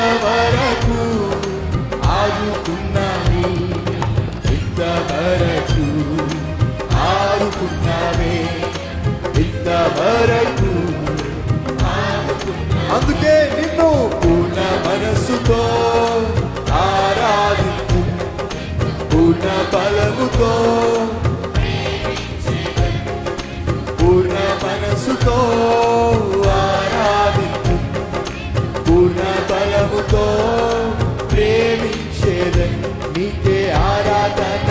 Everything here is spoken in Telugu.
ఇంతవరకు ఆదుకున్నావే, ఇంతవరకు ఆదుకున్నావే, ఇంతవరకు. అందుకే నిన్ను పూర్ణ మనస్సుతో ఆరాధించు, పూర్ణ బలముతో, పూర్ణ మనస్సుతో ఆరాధించు, పూర్ణ బలముతో ప్రేమించేదన్. నీకే ఆరాధన